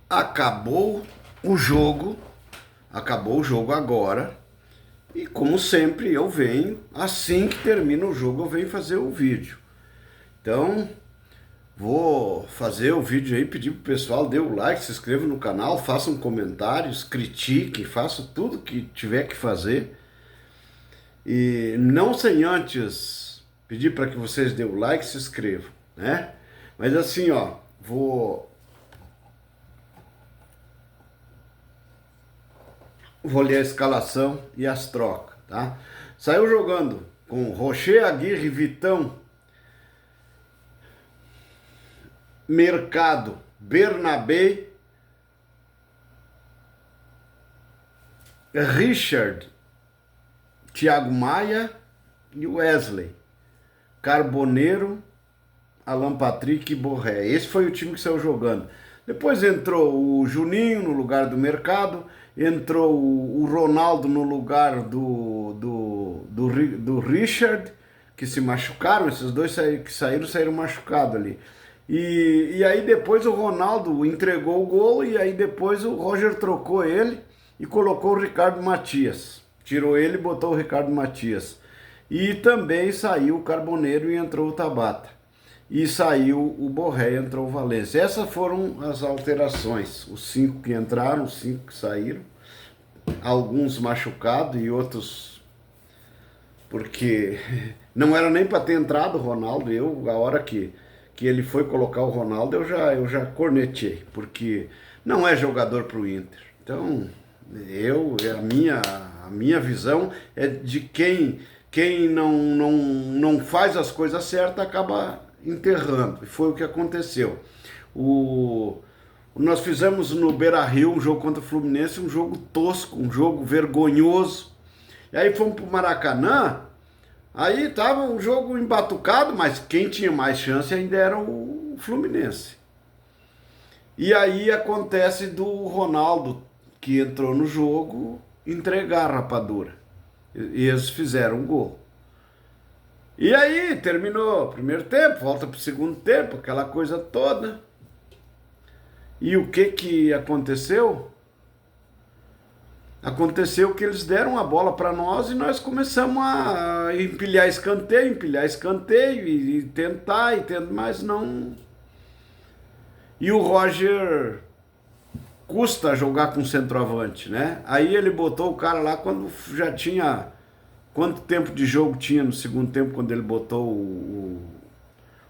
acabou o jogo, acabou o jogo agora. E como sempre eu venho, assim que termina o jogo, eu venho fazer o vídeo. Então, vou fazer o vídeo aí, pedir pro pessoal, dê o like, se inscreva no canal, façam comentários, critique, faça tudo que tiver que fazer. E não sem antes pedir para que vocês dêem o like e se inscrevam, né? Mas assim, ó, vou ler a escalação e as trocas, tá? Saiu jogando com Rocher, Aguirre, Vitão, Mercado, Bernabé, Richard, Thiago Maia e Wesley, Carboneiro, Alan Patrick e Borré. Esse foi o time que saiu jogando. Depois entrou o Juninho no lugar do Mercado, entrou o Ronaldo no lugar do Richard, que se machucaram, esses dois saíram machucados ali. E aí depois o Ronaldo entregou o gol e aí depois o Roger trocou ele e colocou o Ricardo Matias. Tirou ele e botou o Ricardo Matias. E também saiu o Carboneiro e entrou o Tabata. E saiu o Borré e entrou o Valência. Essas foram as alterações. Os 5 que entraram, os 5 que saíram. Alguns machucados e outros porque não era nem para ter entrado o Ronaldo. A hora que ele foi colocar o Ronaldo, eu já cornetei, porque não é jogador para o Inter. Então, a minha visão é de quem não faz as coisas certas acaba enterrando. E foi o que aconteceu. Nós fizemos no Beira-Rio um jogo contra o Fluminense, um jogo tosco, um jogo vergonhoso. E aí fomos pro Maracanã, aí tava um jogo embatucado, mas quem tinha mais chance ainda era o Fluminense. E aí acontece do Ronaldo, que entrou no jogo, entregar a rapadura. E eles fizeram um gol. E aí terminou o primeiro tempo, volta pro segundo tempo, aquela coisa toda. E o que aconteceu? Aconteceu que eles deram a bola para nós e nós começamos a empilhar escanteio e tentar, mas não. E o Roger custa jogar com centroavante, né? Aí ele botou o cara lá quando já tinha. Quanto tempo de jogo tinha no segundo tempo quando ele botou o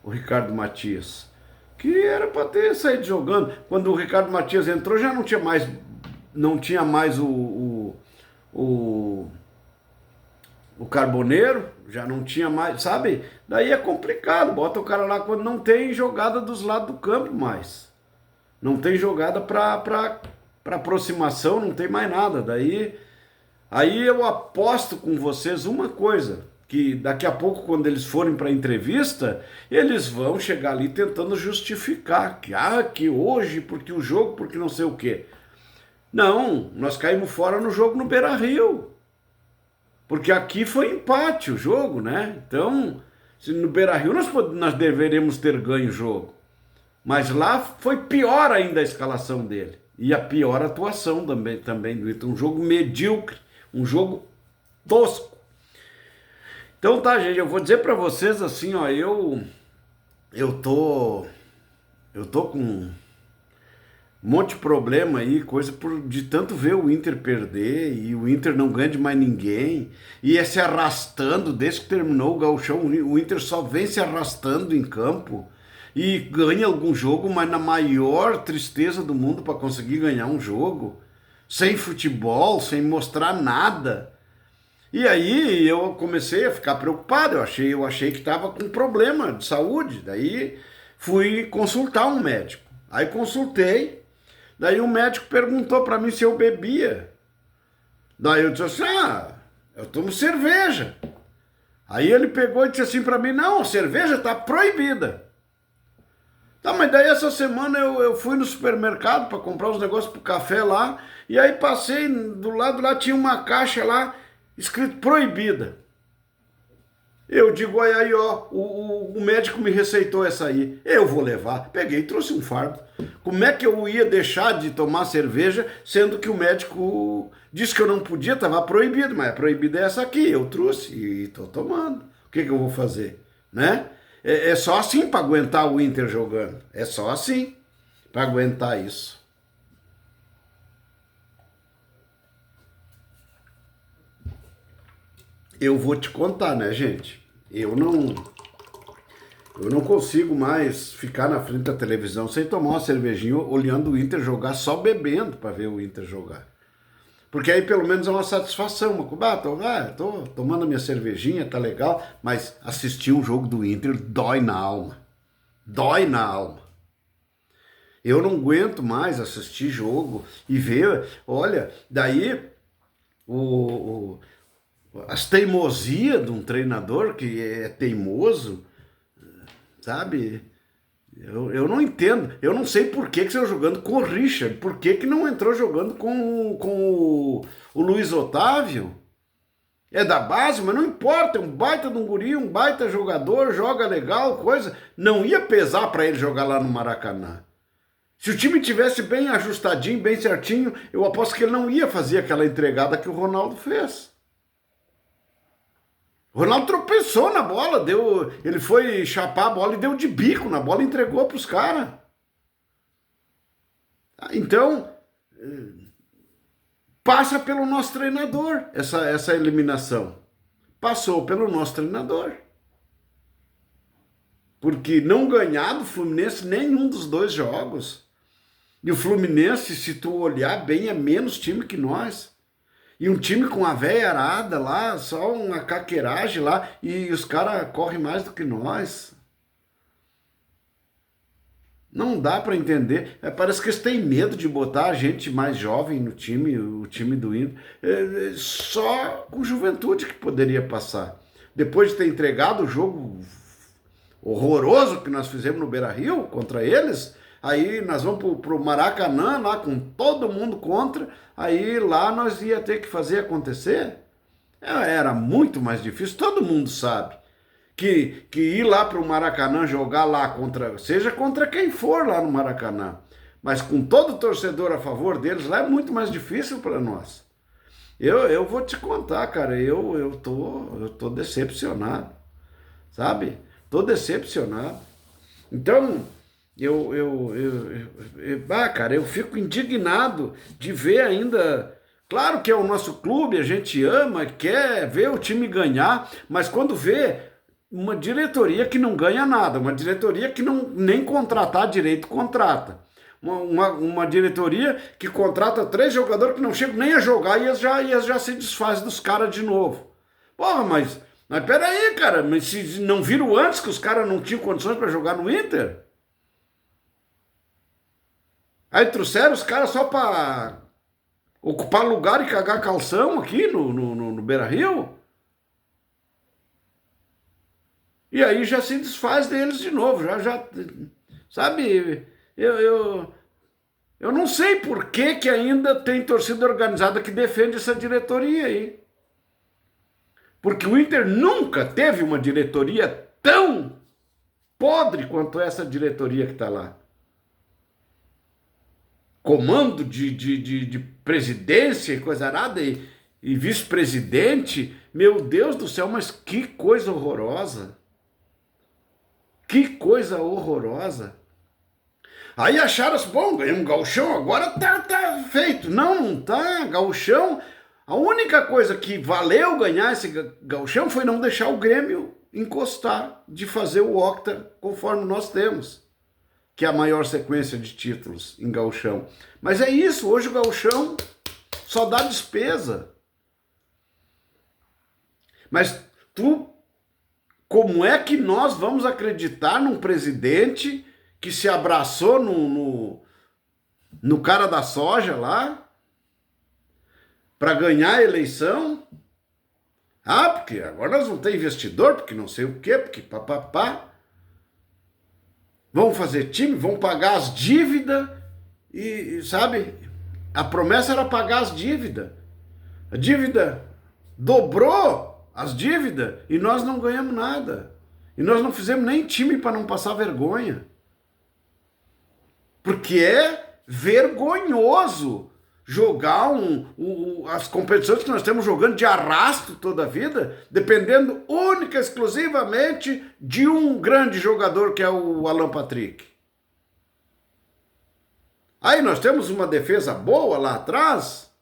Ricardo Matias? Que era para ter saído jogando. Quando o Ricardo Matias entrou já não tinha mais o Carboneiro, já não tinha mais, sabe? Daí é complicado, bota o cara lá quando não tem jogada dos lados do campo mais. Não tem jogada para aproximação, não tem mais nada. Aí eu aposto com vocês uma coisa, que daqui a pouco, quando eles forem para a entrevista, eles vão chegar ali tentando justificar que hoje, porque o jogo, porque não sei o quê. Não, nós caímos fora no jogo no Beira-Rio. Porque aqui foi empate o jogo, né? Então, no Beira-Rio nós deveríamos ter ganho o jogo. Mas lá foi pior ainda a escalação dele. E a pior atuação também do Inter. Um jogo medíocre, um jogo tosco. Então tá, gente, eu vou dizer pra vocês assim, ó, eu tô com um monte de problema aí, de tanto ver o Inter perder e o Inter não ganha de mais ninguém e é se arrastando desde que terminou o Gauchão, o Inter só vem se arrastando em campo e ganha algum jogo, mas na maior tristeza do mundo para conseguir ganhar um jogo, sem futebol, sem mostrar nada. E aí eu comecei a ficar preocupado, eu achei que estava com problema de saúde, daí fui consultar um médico. Aí consultei, daí o médico perguntou para mim se eu bebia. Daí eu disse assim, eu tomo cerveja. Aí ele pegou e disse assim para mim, não, a cerveja está proibida. Tá, mas daí essa semana eu fui no supermercado para comprar os negócios pro café lá, e aí passei, do lado lá tinha uma caixa lá, escrito proibida. Eu digo, aí, ó, o médico me receitou essa aí. Eu vou levar. Peguei e trouxe um fardo. Como é que eu ia deixar de tomar cerveja, sendo que o médico disse que eu não podia, estava proibido, mas a proibida é essa aqui. Eu trouxe e estou tomando. O que eu vou fazer? Né? É só assim para aguentar o Inter jogando. É só assim para aguentar isso. Eu vou te contar, né, gente? Eu não consigo mais ficar na frente da televisão sem tomar uma cervejinha olhando o Inter jogar, só bebendo para ver o Inter jogar. Porque aí pelo menos é uma satisfação. Tô tomando minha cervejinha, tá legal, mas assistir um jogo do Inter dói na alma. Dói na alma. Eu não aguento mais assistir jogo e ver, olha, daí o, as teimosias de um treinador que é teimoso, sabe? Eu não entendo. Eu não sei por que você está jogando com o Richard. Por que não entrou jogando com o Luiz Otávio? É da base, mas não importa. É um baita de um guri, um baita jogador, joga legal, coisa. Não ia pesar para ele jogar lá no Maracanã. Se o time tivesse bem ajustadinho, bem certinho, eu aposto que ele não ia fazer aquela entregada que o Ronaldo fez. O Ronaldo tropeçou na bola, ele foi chapar a bola e deu de bico na bola e entregou para os caras. Então, passa pelo nosso treinador essa eliminação. Passou pelo nosso treinador. Porque não ganhar do Fluminense nenhum dos dois jogos. E o Fluminense, se tu olhar bem, é menos time que nós. E um time com a véia arada lá, só uma caqueiragem lá, e os caras correm mais do que nós. Não dá para entender. Parece que eles têm medo de botar a gente mais jovem no time, o time do Inter. Só com Juventude que poderia passar. Depois de ter entregado o jogo horroroso que nós fizemos no Beira-Rio contra eles, aí nós vamos pro Maracanã lá com todo mundo contra, aí lá nós ia ter que fazer acontecer. Era muito mais difícil, todo mundo sabe. Que ir lá pro Maracanã jogar lá seja contra quem for lá no Maracanã, mas com todo torcedor a favor deles lá é muito mais difícil para nós. Eu vou te contar, cara, eu tô decepcionado, sabe? Tô decepcionado. Então, cara, eu fico indignado de ver ainda. Claro que é o nosso clube, a gente ama, quer ver o time ganhar, mas quando vê uma diretoria que não ganha nada, uma diretoria que não nem contratar direito contrata, uma diretoria que contrata 3 jogadores que não chegam nem a jogar e eles já se desfazem dos caras de novo. Porra, mas peraí, cara, mas se não viram antes que os caras não tinham condições para jogar no Inter? Aí trouxeram os caras só para ocupar lugar e cagar calção aqui no Beira-Rio? E aí já se desfaz deles de novo, sabe, eu não sei por que ainda tem torcida organizada que defende essa diretoria aí. Porque o Inter nunca teve uma diretoria tão podre quanto essa diretoria que está lá. Comando de presidência e coisa arada e vice-presidente, meu Deus do céu, mas que coisa horrorosa. Que coisa horrorosa. Aí acharam assim, bom, ganhamos um gauchão, agora tá feito. Não tá, gauchão. A única coisa que valeu ganhar esse gauchão foi não deixar o Grêmio encostar de fazer o octa conforme nós temos, que é a maior sequência de títulos em gauchão. Mas é isso, hoje o gauchão só dá despesa. Mas como é que nós vamos acreditar num presidente que se abraçou no cara da soja lá para ganhar a eleição? Porque agora nós vamos ter investidor, porque não sei o quê, porque papapá. Vão fazer time, vão pagar as dívidas e, sabe, a promessa era pagar as dívidas. A dívida dobrou as dívidas e nós não ganhamos nada. E nós não fizemos nem time para não passar vergonha. Porque é vergonhoso jogar as competições que nós estamos jogando de arrasto toda a vida, dependendo única e exclusivamente de um grande jogador que é o Alan Patrick. Aí nós temos uma defesa boa lá atrás,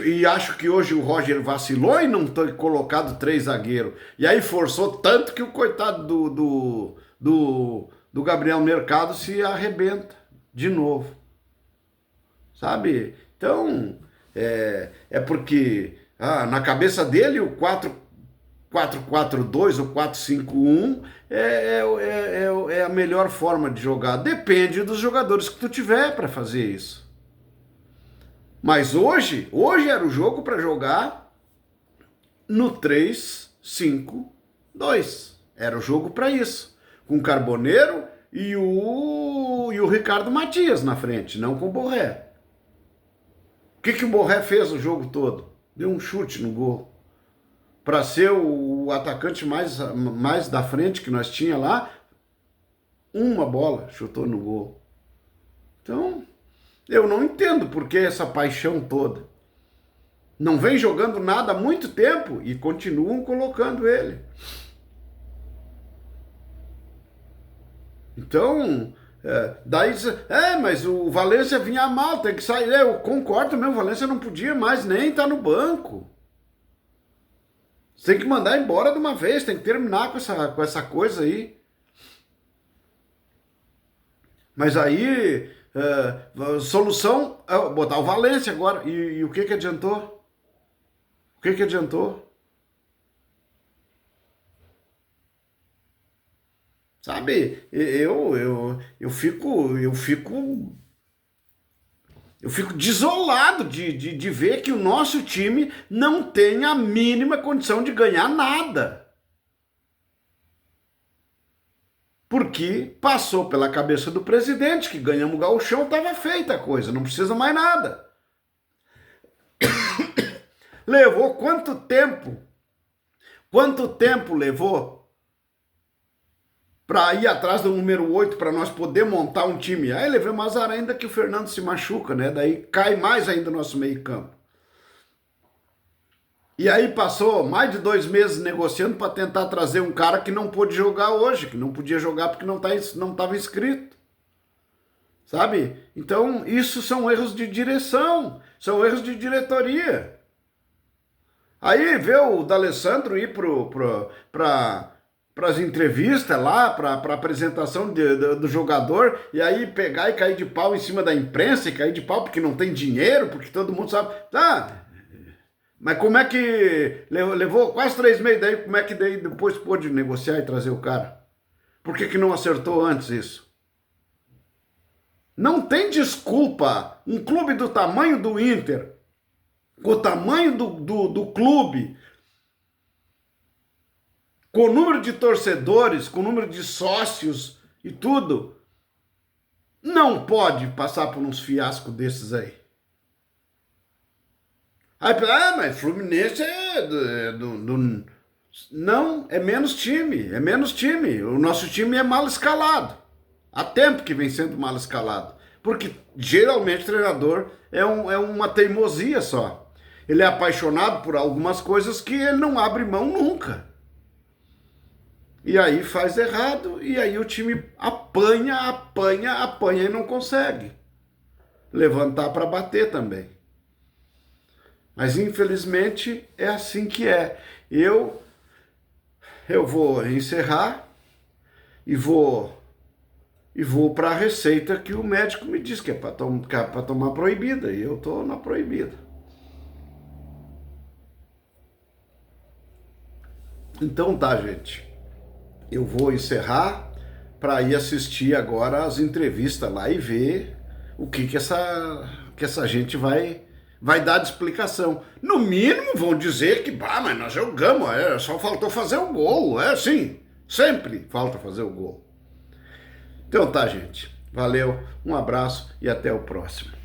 e acho que hoje o Roger vacilou e não ter colocado 3 zagueiros. E aí forçou tanto que o coitado do Gabriel Mercado se arrebenta de novo. Sabe? Então, é porque na cabeça dele o 4-4-2 ou 4-5-1 é a melhor forma de jogar. Depende dos jogadores que tu tiver para fazer isso. Mas hoje era o jogo para jogar no 3-5-2. Era o jogo para isso. Com o Carboneiro e o Ricardo Matias na frente, não com o Borré. O que o Borré fez o jogo todo? Deu um chute no gol. Para ser o atacante mais da frente que nós tinha lá, uma bola chutou no gol. Então, eu não entendo por que essa paixão toda. Não vem jogando nada há muito tempo e continuam colocando ele. Então, daí diz, mas o Valência vinha mal, tem que sair. Eu concordo mesmo, o Valência não podia mais nem estar no banco. Você tem que mandar embora de uma vez, tem que terminar com essa coisa aí. Mas aí, solução é botar o Valência agora. E o que adiantou? O que adiantou? Sabe, eu fico desolado de ver que o nosso time não tem a mínima condição de ganhar nada. Porque passou pela cabeça do presidente que ganhamos o gauchão, estava feita a coisa, não precisa mais nada. Levou quanto tempo? Quanto tempo levou para ir atrás do número 8 para nós poder montar um time? Aí levei mais ainda que o Fernando se machuca, né? Daí cai mais ainda o nosso meio campo. E aí passou mais de 2 meses negociando para tentar trazer um cara que não pôde jogar hoje, que não podia jogar porque não estava inscrito. Sabe? Então, isso são erros de direção, são erros de diretoria. Aí vê o D'Alessandro ir para as entrevistas lá, para a apresentação do jogador, e aí pegar e cair de pau em cima da imprensa, e cair de pau porque não tem dinheiro, porque todo mundo sabe. Mas como é que levou quase 3 meses daí, como é que daí depois pôde negociar e trazer o cara? Por que não acertou antes isso? Não tem desculpa. Um clube do tamanho do Inter, com o tamanho do clube, com o número de torcedores, com o número de sócios e tudo, não pode passar por uns fiascos desses aí. Aí, mas Fluminense não, é menos time, O nosso time é mal escalado. Há tempo que vem sendo mal escalado. Porque geralmente o treinador é uma teimosia só. Ele é apaixonado por algumas coisas que ele não abre mão nunca. E aí faz errado, e aí o time apanha e não consegue levantar para bater também. Mas infelizmente é assim que é. Eu vou encerrar e vou para a receita que o médico me disse que é para tomar proibida, e eu tô na proibida. Então tá, gente. Eu vou encerrar para ir assistir agora as entrevistas lá e ver o que essa gente vai dar de explicação. No mínimo vão dizer que, mas nós jogamos, só faltou fazer o gol. Sim, sempre falta fazer o gol. Então tá, gente. Valeu, um abraço e até o próximo.